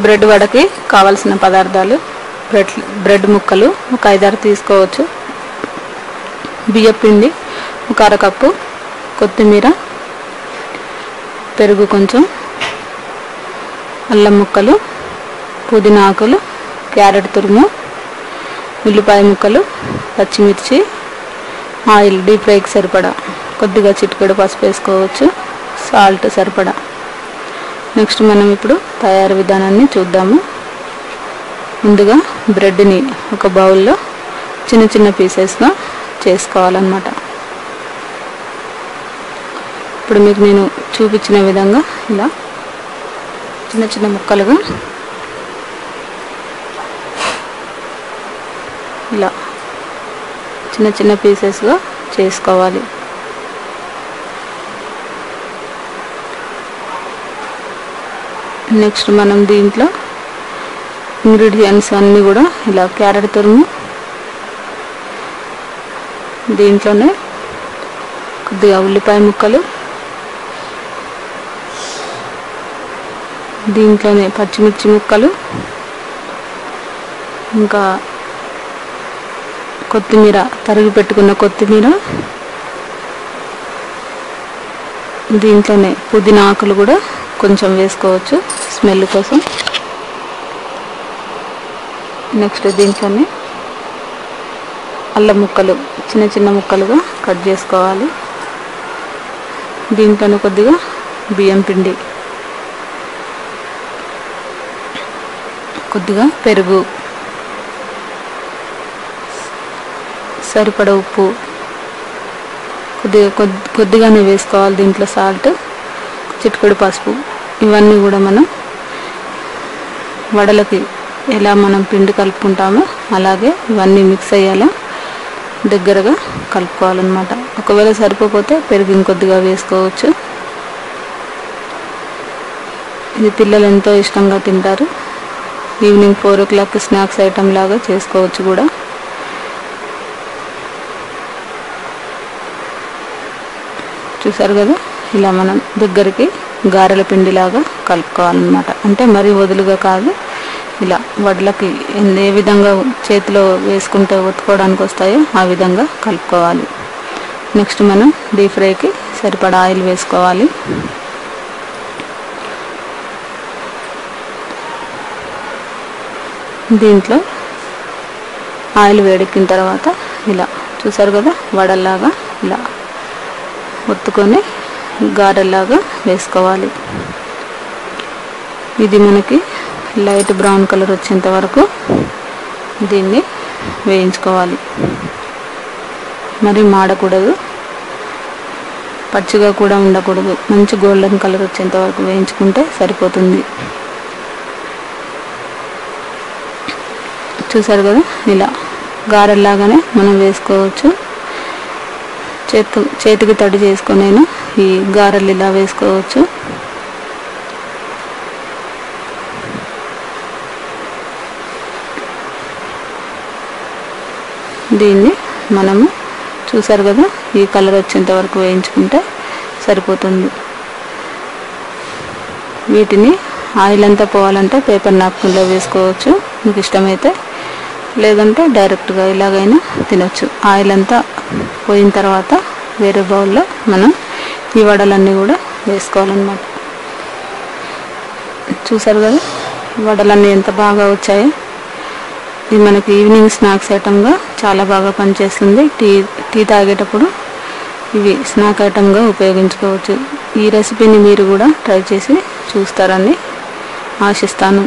Bread వడకి కావాల్సిన పదార్థాలు bread ముక్కలు ఒక 5-6 తీసుకోవచ్చు, బియ్యం పిండి ఒక అరకప్పు, కొత్తిమీర, పెరుగు కొంచెం, అల్లం ముక్కలు, పుదీనా ఆకులు, క్యారెట్ తురుము, ఉల్లిపాయ ముక్కలు, పచ్చిమిర్చి, ఆయిల్ డీప్ ఫ్రైకి సరిపడా, కొద్దిగా చిటికెడు పసుపు వేసుకోవచ్చు, సాల్ట్ సరిపడా. నెక్స్ట్ మనం ఇప్పుడు తయారు విధానాన్ని చూద్దాము. ముందుగా బ్రెడ్ని ఒక బౌల్లో చిన్న చిన్న పీసెస్గా చేసుకోవాలన్నమాట. ఇప్పుడు మీకు నేను చూపించిన విధంగా ఇలా చిన్న చిన్న ముక్కలుగా ఇలా చిన్న చిన్న పీసెస్గా చేసుకోవాలి. నెక్స్ట్ మనం దీంట్లో ఇంగ్రీడియంట్స్ అన్నీ కూడా ఇలా క్యారెట్ తురుము, దీంట్లోనే కొద్దిగా ఉల్లిపాయ ముక్కలు, దీంట్లోనే పచ్చిమిర్చి ముక్కలు, ఇంకా కొత్తిమీర, తరిగి పెట్టుకున్న కొత్తిమీర, దీంట్లోనే పుదీనా ఆకులు కూడా కొంచెం వేసుకోవచ్చు స్మెల్ కోసం. నెక్స్ట్ దీంట్లోనే అల్లం ముక్కలు చిన్న చిన్న ముక్కలుగా కట్ చేసుకోవాలి. దీంట్లోనే కొద్దిగా బియ్యం పిండి, కొద్దిగా పెరుగు, సరిపడా ఉప్పు, కొద్దిగానే వేసుకోవాలి. దీంట్లో సాల్ట్, చిటికెడు పసుపు. ఇవన్నీ కూడా మనం వడలకి ఎలా మనం పిండి కలుపుకుంటామో అలాగే ఇవన్నీ మిక్స్ అయ్యేలా దగ్గరగా కలుపుకోవాలన్నమాట. ఒకవేళ సరిపోతే పెరుగు ఇంకొద్దిగా వేసుకోవచ్చు. ఇది పిల్లలు ఎంతో ఇష్టంగా తింటారు. ఈవినింగ్ 4 o'clock స్నాక్స్ ఐటమ్ లాగా చేసుకోవచ్చు కూడా. చూసారు కదా, ఇలా మనం దగ్గరికి గారెల పిండిలాగా కలుపుకోవాలన్నమాట. అంటే మరీ వదులుగా కాదు, ఇలా వడ్లకి ఏ విధంగా చేతిలో వేసుకుంటే ఒత్తుకోవడానికి వస్తాయో ఆ విధంగా కలుపుకోవాలి. నెక్స్ట్ మనం డీప్ ఫ్రైకి సరిపడా ఆయిల్ వేసుకోవాలి. దీంట్లో ఆయిల్ వేడెక్కిన తర్వాత ఇలా చూసారు కదా, వడల్లాగా ఇలా ఒత్తుకొని గారెల్లాగా వేసుకోవాలి. ఇది మనకి లైట్ బ్రౌన్ కలర్ వచ్చేంత వరకు దీన్ని వేయించుకోవాలి. మరి మాడకూడదు, పచ్చిగా కూడా ఉండకూడదు. మంచి గోల్డెన్ కలర్ వచ్చేంత వరకు వేయించుకుంటే సరిపోతుంది. చూసారు కదా, ఇలా గారెల్లాగానే మనం వేసుకోవచ్చు. చేతికి తడి చేసుకొని ఈ గారెలు ఇలా వేసుకోవచ్చు. దీన్ని మనము చూసారు కదా, ఈ కలర్ వచ్చేంత వరకు వేయించుకుంటే సరిపోతుంది. వీటిని ఆయిల్ అంతా పోవాలంటే పేపర్ నాప్కిన్లో వేసుకోవచ్చు మీకు ఇష్టమైతే, లేదంటే డైరెక్ట్గా ఇలాగైనా తినొచ్చు. ఆయిల్ అంతా పోయిన తర్వాత వేరే బౌల్లో మనం ఈ వడలన్నీ కూడా వేసుకోవాలన్నమాట. చూసారు కదా, వడలన్నీ ఎంత బాగా వచ్చాయో. ఇది మనకి ఈవినింగ్ స్నాక్స్ ఐటమ్గా చాలా బాగా పనిచేస్తుంది. టీ తాగేటప్పుడు ఇవి స్నాక్ ఐటమ్గా ఉపయోగించుకోవచ్చు. ఈ రెసిపీని మీరు కూడా ట్రై చేసి చూస్తారని ఆశిస్తాను.